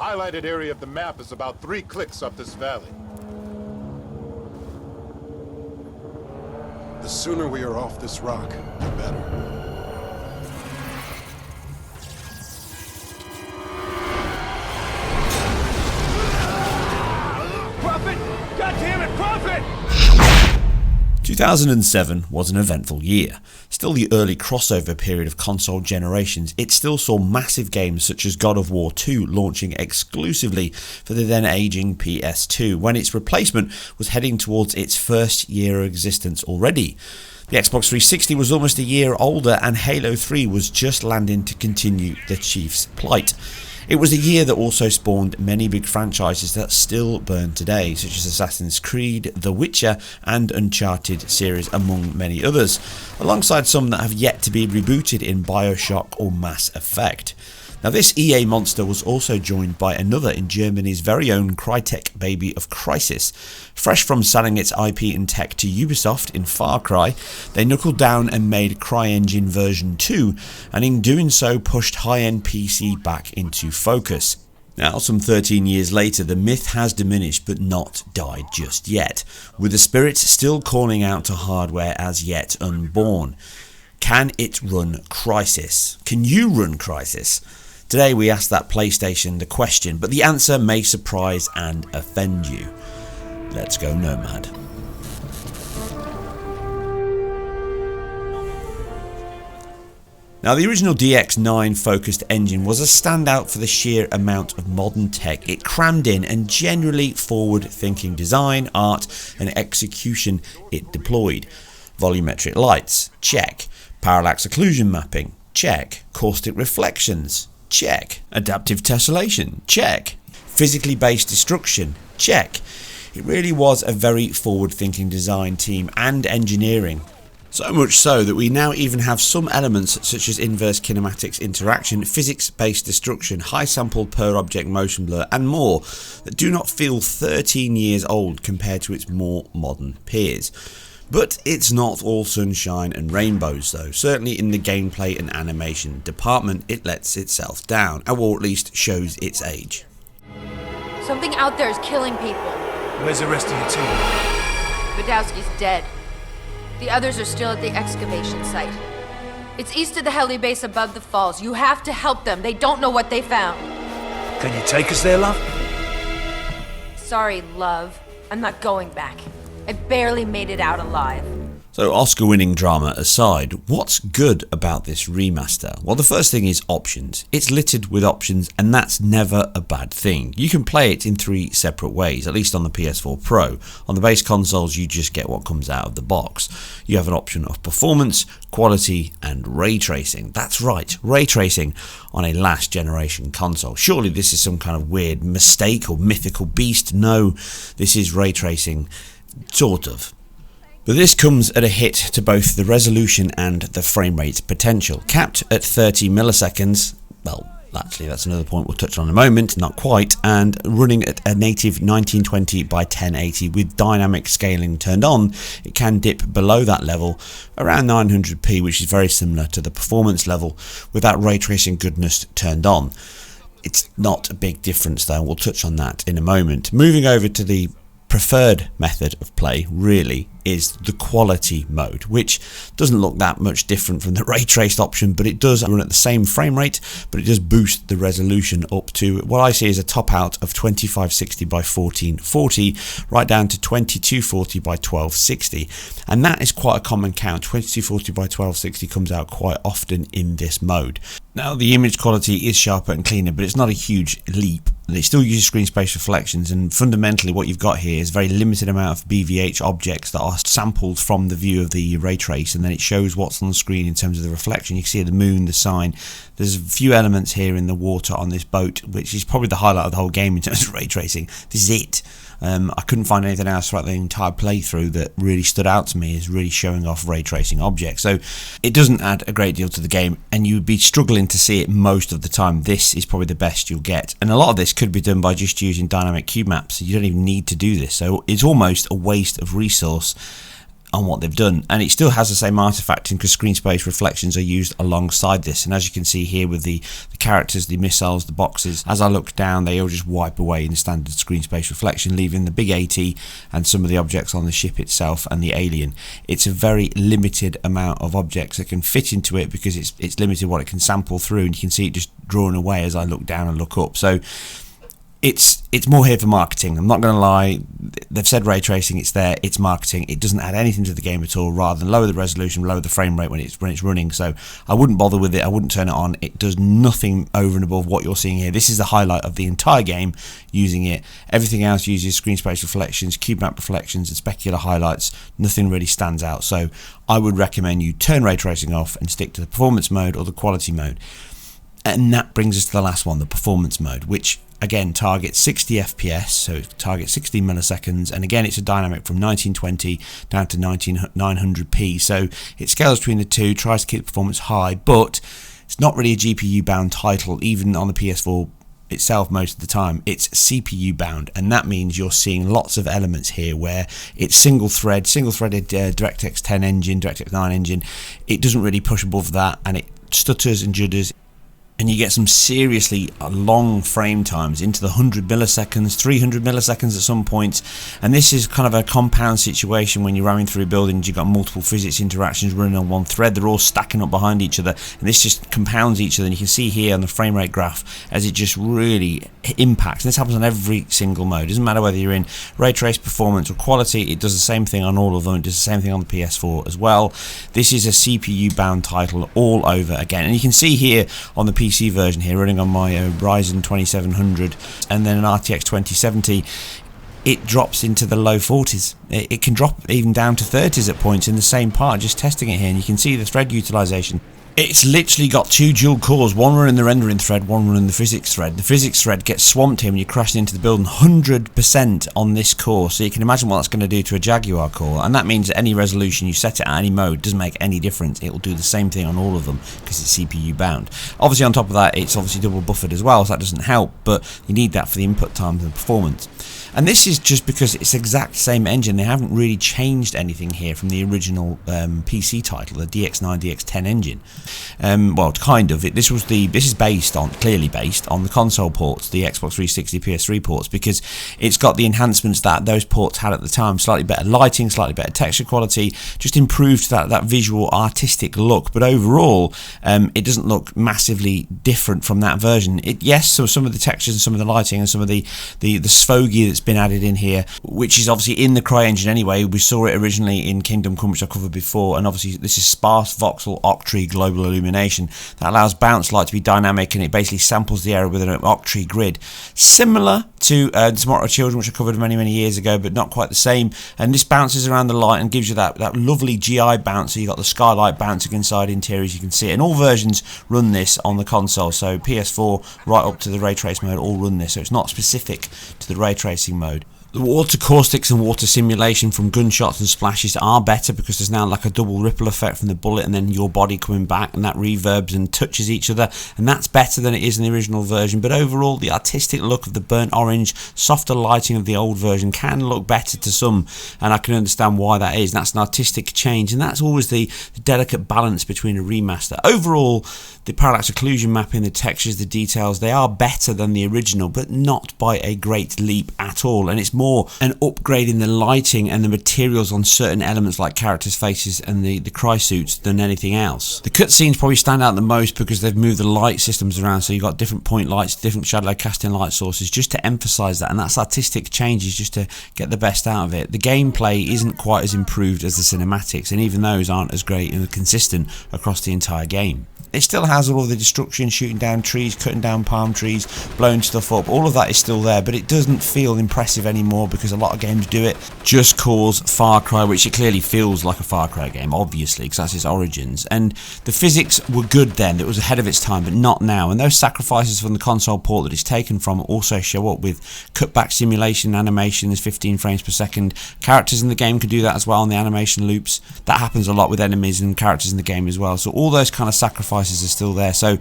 highlighted area of the map is about 3 clicks up this valley. The sooner we are off this rock, the better. Prophet! God damn it, Prophet! 2007 was an eventful year. Still the early crossover period of console generations, it still saw massive games such as God of War 2 launching exclusively for the then aging PS2, when its replacement was heading towards its first year of existence already. The Xbox 360 was almost a year older, and Halo 3 was just landing to continue the Chiefs' plight. It was a year that also spawned many big franchises that still burn today, such as Assassin's Creed, The Witcher and Uncharted series, among many others, alongside some that have yet to be rebooted in BioShock or Mass Effect. Now this EA monster was also joined by another in Germany's very own Crytek baby of Crysis. Fresh from selling its IP and tech to Ubisoft in Far Cry, they knuckled down and made CryEngine version 2, and in doing so pushed high-end PC back into focus. Now, some 13 years later, the myth has diminished but not died just yet, with the spirit still calling out to hardware as yet unborn. Can it run Crysis? Can you run Crysis? Today we ask that PlayStation the question, but the answer may surprise and offend you. Let's go Nomad. Now the original DX9 focused engine was a standout for the sheer amount of modern tech it crammed in and generally forward thinking design, art and execution it deployed. Volumetric lights, check. Parallax occlusion mapping, check. Caustic reflections, check. Adaptive tessellation, check. Physically based destruction, check. It really was a very forward thinking design team and engineering. So much so that we now even have some elements such as inverse kinematics interaction, physics based destruction, high sample per object motion blur and more that do not feel 13 years old compared to its more modern peers. But it's not all sunshine and rainbows though. Certainly in the gameplay and animation department it lets itself down, or at least shows its age. Something out there is killing people. Where's the rest of your team? Badowski's dead. The others are still at the excavation site. It's east of the heli base above the falls. You have to help them. They don't know what they found. Can you take us there, love? Sorry, love. I'm not going back. I barely made it out alive. So Oscar winning drama aside, what's good about this remaster? Well, the first thing is options. It's littered with options and that's never a bad thing. You can play it in 3 separate ways, at least on the PS4 Pro. On the base consoles you just get what comes out of the box. You have an option of performance, quality and ray tracing. That's right, ray tracing on a last generation console. Surely this is some kind of weird mistake or mythical beast. No, this is ray tracing, sort of. But this comes at a hit to both the resolution and the frame rate potential. Capped at 30 milliseconds, well, actually that's another point we'll touch on in a moment, not quite, and running at a native 1920 by 1080 with dynamic scaling turned on, it can dip below that level around 900p, which is very similar to the performance level with that ray tracing goodness turned on. It's not a big difference though, we'll touch on that in a moment. Moving over to the preferred method of play really is the quality mode, which doesn't look that much different from the ray traced option, but it does run at the same frame rate, but it does boost the resolution up to what I see as a top out of 2560 by 1440 right down to 2240 by 1260, and that is quite a common count. 2240 by 1260 comes out quite often in this mode. Now the image quality is sharper and cleaner, but it's not a huge leap. It still uses screen space reflections, and fundamentally what you've got here is a very limited amount of BVH objects that are sampled from the view of the ray trace, and then it shows what's on the screen in terms of the reflection. You can see the moon, the sign. There's a few elements here in the water on this boat, which is probably the highlight of the whole game in terms of ray tracing. This is it. I couldn't find anything else throughout the entire playthrough that really stood out to me as really showing off ray tracing objects. So it doesn't add a great deal to the game, and you would be struggling to see it most of the time. This is probably the best you'll get, and a lot of this could be done by just using dynamic cube maps. You don't even need to do this, so it's almost a waste of resource on what they've done, and it still has the same artifacting because screen space reflections are used alongside this. And as you can see here with the characters, the missiles, the boxes, as I look down, they all just wipe away in standard screen space reflection, leaving the big AT and some of the objects on the ship itself and the alien. It's a very limited amount of objects that can fit into it because it's limited what it can sample through, and you can see it just drawn away as I look down and look up. So it's more here for marketing. I'm not going to lie. They've said ray tracing, it's there, it's marketing. It doesn't add anything to the game at all, rather than lower the resolution, lower the frame rate when it's running. So I wouldn't bother with it. I wouldn't turn it on. It does nothing over and above what you're seeing here. This is the highlight of the entire game using it. Everything else uses screen space reflections, cube map reflections, and specular highlights. Nothing really stands out. So I would recommend you turn ray tracing off and stick to the performance mode or the quality mode. And that brings us to the last one, the performance mode, which again targets 60 FPS, so it targets 60 milliseconds, and again it's a dynamic from 1920 down to 900p, so it scales between the two, tries to keep the performance high, but it's not really a GPU bound title. Even on the PS4 itself, most of the time it's CPU bound, and that means you're seeing lots of elements here where it's single-threaded DirectX 10 engine, DirectX 9 engine. It doesn't really push above that, and it stutters and judders, and you get some seriously long frame times into the 100 milliseconds, 300 milliseconds at some points. And this is kind of a compound situation when you're ramming through buildings. You've got multiple physics interactions running on one thread. They're all stacking up behind each other, and this just compounds each other. And you can see here on the frame rate graph as it just really impacts. And this happens on every single mode. It doesn't matter whether you're in ray trace, performance, or quality. It does the same thing on all of them. It does the same thing on the PS4 as well. This is a CPU bound title all over again. And you can see here on the PC version here, running on my Ryzen 2700 and then an RTX 2070, it drops into the low 40s. It can drop even down to 30s at points in the same part, just testing it here, and you can see the thread utilization. It's literally got two dual cores, one running the rendering thread, one running the physics thread. The physics thread gets swamped here when you're crashing into the building 100% on this core, so you can imagine what that's going to do to a Jaguar core, and that means that any resolution you set it at any mode doesn't make any difference. It will do the same thing on all of them because it's CPU bound. Obviously on top of that, it's obviously double buffered as well, so that doesn't help, but you need that for the input times and performance. And this is just because it's the exact same engine. They haven't really changed anything here from the original PC title, the DX9, DX10 engine. Well, kind of. This is clearly based on the console ports, the Xbox 360, PS3 ports, because it's got the enhancements that those ports had at the time. Slightly better lighting, slightly better texture quality, just improved that visual artistic look. But overall, it doesn't look massively different from that version. Yes, so some of the textures and some of the lighting and some of the sfogy that's been added in here, which is obviously in the Cry engine anyway. We saw it originally in Kingdom Come, which I covered before, and obviously this is sparse voxel octree global illumination that allows bounce light to be dynamic, and it basically samples the area with an octree grid, similar to Tomorrow Children, which I covered many years ago, but not quite the same. And this bounces around the light and gives you that lovely GI bounce. So you got the skylight bouncing inside interiors, you can see it, and all versions run this on the console. So PS4 right up to the ray trace mode all run this, so it's not specific to the ray tracing mode. The water caustics and water simulation from gunshots and splashes are better because there's now like a double ripple effect from the bullet and then your body coming back, and that reverbs and touches each other, and that's better than it is in the original version. But overall, the artistic look of the burnt orange, softer lighting of the old version can look better to some, and I can understand why that is. That's an artistic change, and that's always the delicate balance between a remaster. Overall, the parallax occlusion mapping, the textures, the details, they are better than the original, but not by a great leap at all, and it's more an upgrade in the lighting and the materials on certain elements like characters' faces and the cry suits than anything else. The cutscenes probably stand out the most because they've moved the light systems around, so you've got different point lights, different shadow casting light sources, just to emphasise that, and that's artistic changes just to get the best out of it. The gameplay isn't quite as improved as the cinematics, and even those aren't as great and consistent across the entire game. It still has all of the destruction, shooting down trees, cutting down palm trees, blowing stuff up. All of that is still there, but it doesn't feel impressive anymore because a lot of games do it. Just Cause Far Cry, which it clearly feels like a Far Cry game, obviously, because that's its origins. And the physics were good then. It was ahead of its time, but not now. And those sacrifices from the console port that it's taken from also show up with cutback simulation, animations, 15 frames per second. Characters in the game can do that as well, and the animation loops. That happens a lot with enemies and characters in the game as well. So all those kind of sacrifices Crysis are still there. So,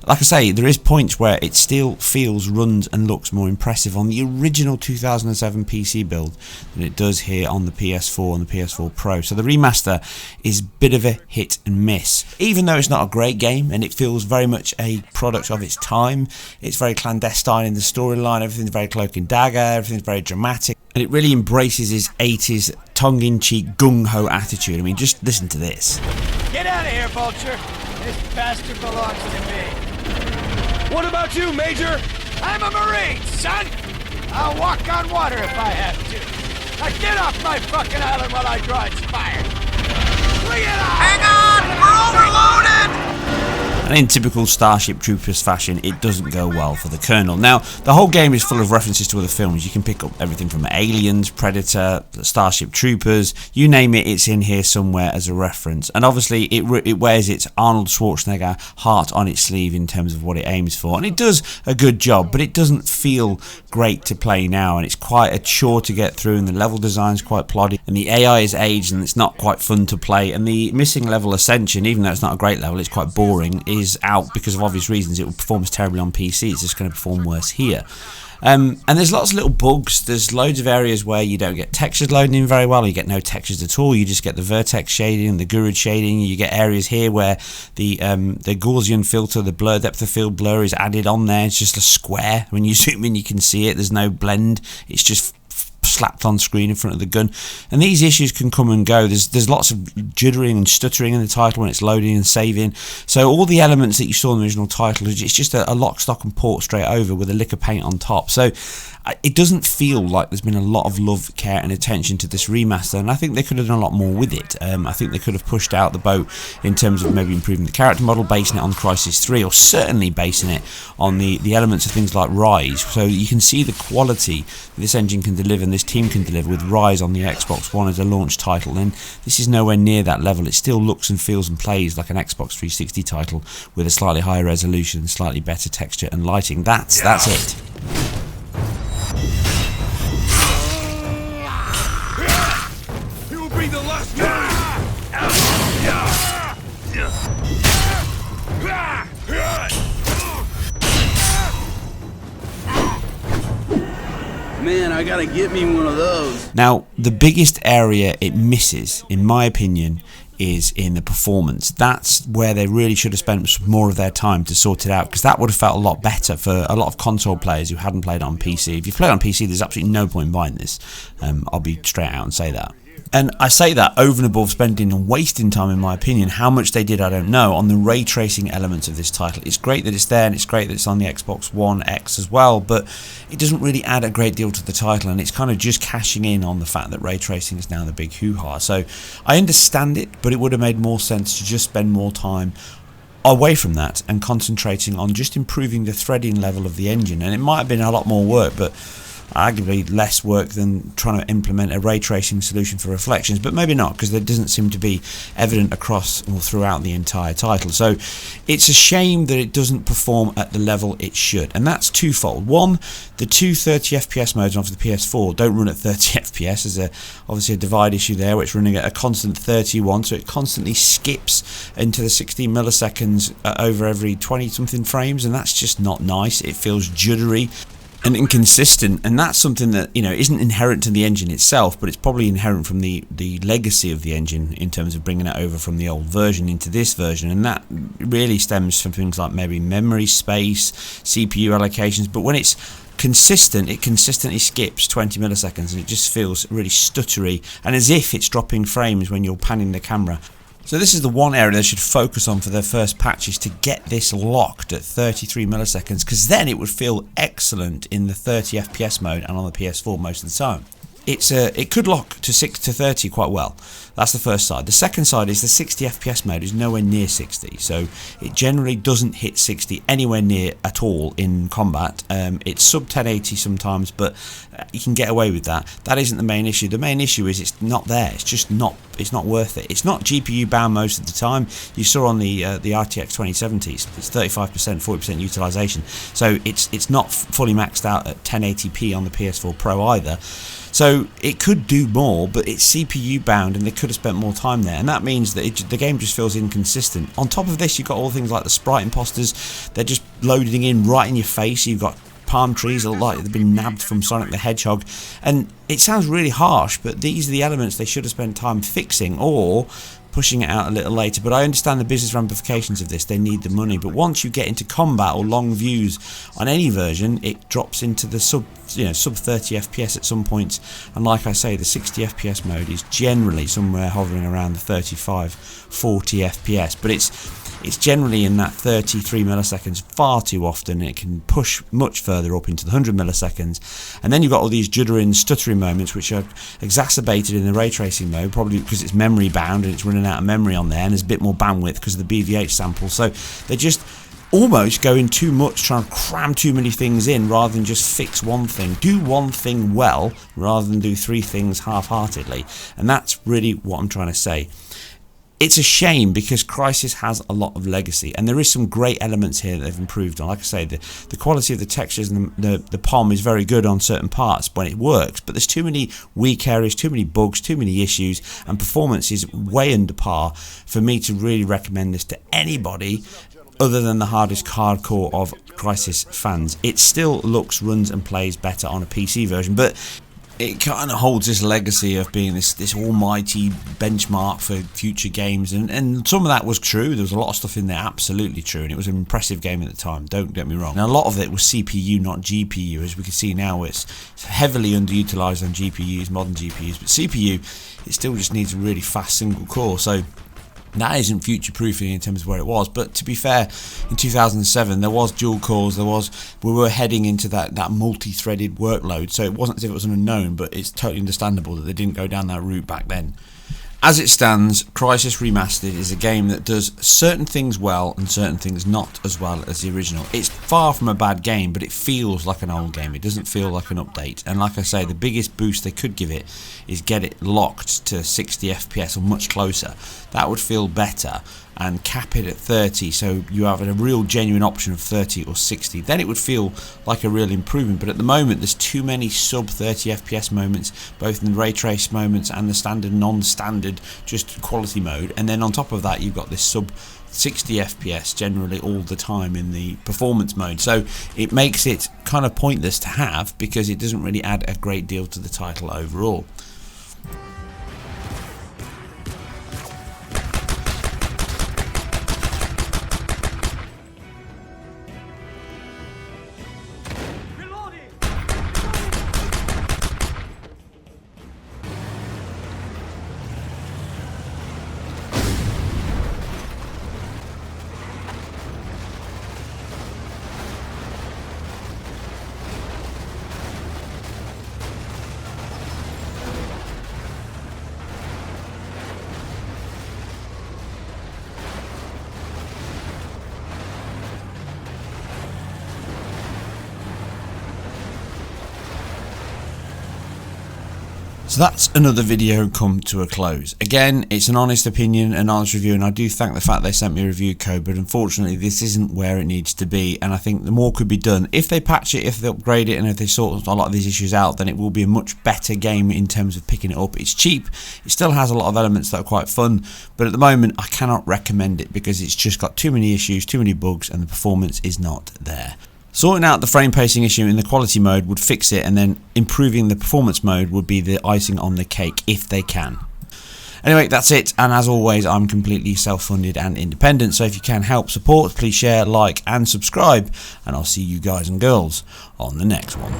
like I say, there is points where it still feels, runs and looks more impressive on the original 2007 PC build than it does here on the PS4 and the PS4 Pro. So the remaster is a bit of a hit and miss. Even though it's not a great game and it feels very much a product of its time, it's very clandestine in the storyline, everything's very cloak and dagger, everything's very dramatic, and it really embraces his 80s tongue-in-cheek gung-ho attitude. I mean, just listen to this. Get out of here, Vulture. This bastard belongs to me. What about you, Major? I'm a Marine, son! I'll walk on water if I have to. Now get off my fucking island while I draw inspired. Bring it on! Hang on! We're overloaded! And in typical Starship Troopers fashion, it doesn't go well for the Colonel. Now, the whole game is full of references to other films. You can pick up everything from Aliens, Predator, Starship Troopers, you name it, it's in here somewhere as a reference. And obviously, it wears its Arnold Schwarzenegger heart on its sleeve in terms of what it aims for. And it does a good job, but it doesn't feel great to play now. And it's quite a chore to get through, and the level design's quite ploddy. And the AI is aged, and it's not quite fun to play. And the missing level Ascension, even though it's not a great level, it's quite boring, is out because of obvious reasons. It performs terribly on PC, it's just going to perform worse here. And there's lots of little bugs. There's loads of areas where you don't get textures loading in very well, you get no textures at all, you just get the vertex shading, the Gurud shading. You get areas here where the Gaussian filter, the blur, depth of field blur is added on there. It's just a square. When you zoom in you can see it, there's no blend, it's just slapped on screen in front of the gun. And these issues can come and go. There's lots of jittering and stuttering in the title when it's loading and saving. So all the elements that you saw in the original title, it's just a lock, stock and port straight over with a lick of paint on top. So it doesn't feel like there's been a lot of love, care and attention to this remaster, and I think they could have done a lot more with it. I think they could have pushed out the boat in terms of maybe improving the character model, basing it on Crysis 3, or certainly basing it on the elements of things like Rise, so you can see the quality this engine can deliver and this team can deliver with Rise on the Xbox One as a launch title. And this is nowhere near that level. It still looks and feels and plays like an Xbox 360 title with a slightly higher resolution, slightly better texture and lighting. That's it. Be the last Man, I gotta get me one of those. Now, the biggest area it misses, in my opinion, is in the performance. That's where they really should have spent more of their time to sort it out, because that would have felt a lot better for a lot of console players who hadn't played it on PC. If you play it on PC, there's absolutely no point in buying this. I'll be straight out and say that. And I say that over and above spending and wasting time, in my opinion. How much they did, I don't know, on the ray tracing elements of this title. It's great that it's there, and it's great that it's on the Xbox One X as well, but it doesn't really add a great deal to the title, and it's kind of just cashing in on the fact that ray tracing is now the big hoo-ha. So I understand it, but it would have made more sense to just spend more time away from that and concentrating on just improving the threading level of the engine. And it might have been a lot more work, but arguably less work than trying to implement a ray tracing solution for reflections, but maybe not, because there doesn't seem to be evident across or throughout the entire title. So it's a shame that it doesn't perform at the level it should, and that's twofold. One, the two 30 FPS modes off the PS4 don't run at 30 FPS. There's obviously a divide issue there, which is running at a constant 31, so it constantly skips into the 16 milliseconds over every 20 something frames, and that's just not nice. It feels juddery and inconsistent, and that's something that, you know, isn't inherent to the engine itself, but it's probably inherent from the legacy of the engine in terms of bringing it over from the old version into this version, and that really stems from things like maybe memory space, CPU allocations. But when it's consistent, it consistently skips 20 milliseconds, and it just feels really stuttery and as if it's dropping frames when you're panning the camera. So this is the one area they should focus on for their first patches, to get this locked at 33 milliseconds, because then it would feel excellent in the 30 FPS mode and on the PS4 most of the time. It could lock to 6 to 30 quite well. That's the first side. The second side is the 60 FPS mode is nowhere near 60, so it generally doesn't hit 60 anywhere near at all in combat. It's sub 1080 sometimes, but you can get away with that. That isn't the main issue. The main issue is it's not there. It's just not. It's not worth it. It's not GPU bound most of the time. You saw on the RTX 2070s, it's 35%, 40% utilization. So it's not fully maxed out at 1080p on the PS4 Pro either. So it could do more, but it's CPU bound and they could have spent more time there, and that means that the game just feels inconsistent. On top of this, you've got all things like the sprite imposters. They're just loading in right in your face. You've got palm trees that look like they've been nabbed from Sonic the Hedgehog, and it sounds really harsh, but these are the elements they should have spent time fixing or pushing it out a little later. But I understand the business ramifications of this. They need the money, but once you get into combat or long views on any version, it drops into the sub 30 FPS at some points, and like I say, the 60 FPS mode is generally somewhere hovering around the 35-40 FPS, but it's generally in that 33 milliseconds far too often. It can push much further up into the 100 milliseconds, and then you've got all these juddering, stuttering moments which are exacerbated in the ray tracing mode, probably because it's memory bound and it's running out of memory on there, and there's a bit more bandwidth because of the BVH sample. So they're just almost going too much, trying to cram too many things in rather than just fix one thing. Do one thing well rather than do three things half-heartedly, and that's really what I'm trying to say. It's a shame because Crysis has a lot of legacy, and there is some great elements here that they've improved on. Like I say, the quality of the textures and the POM is very good on certain parts when it works, but there's too many weak areas, too many bugs, too many issues, and performance is way under par for me to really recommend this to anybody other than the hardcore of Crysis fans. It still looks, runs and plays better on a PC version, but it kind of holds this legacy of being this almighty benchmark for future games, and some of that was true. There was a lot of stuff in there absolutely true, and it was an impressive game at the time, don't get me wrong. And a lot of it was CPU, not GPU, as we can see now. It's heavily underutilized on GPUs, modern GPUs, but CPU, it still just needs a really fast single core, so that isn't future-proofing in terms of where it was. But to be fair, in 2007 there was dual cores, we were heading into that multi-threaded workload, so it wasn't as if it was an unknown, but it's totally understandable that they didn't go down that route back then. As it stands, Crysis Remastered is a game that does certain things well and certain things not as well as the original. It's far from a bad game, but it feels like an old game. It doesn't feel like an update. And like I say, the biggest boost they could give it is get it locked to 60 FPS or much closer. That would feel better, and cap it at 30, so you have a real genuine option of 30 or 60. Then it would feel like a real improvement, but at the moment there's too many sub 30 FPS moments, both in the ray trace moments and the standard non-standard just quality mode, and then on top of that you've got this sub 60 FPS generally all the time in the performance mode, so it makes it kind of pointless to have because it doesn't really add a great deal to the title overall. So that's another video come to a close. Again, it's an honest opinion, an honest review, and I do thank the fact they sent me a review code, but unfortunately this isn't where it needs to be, and I think the more could be done. If they patch it, if they upgrade it, and if they sort a lot of these issues out, then it will be a much better game in terms of picking it up. It's cheap, it still has a lot of elements that are quite fun, but at the moment I cannot recommend it because it's just got too many issues, too many bugs, and the performance is not there. Sorting out the frame pacing issue in the quality mode would fix it, and then improving the performance mode would be the icing on the cake if they can. Anyway, that's it, and as always I'm completely self-funded and independent, so if you can help support, please share, like and subscribe, and I'll see you guys and girls on the next one.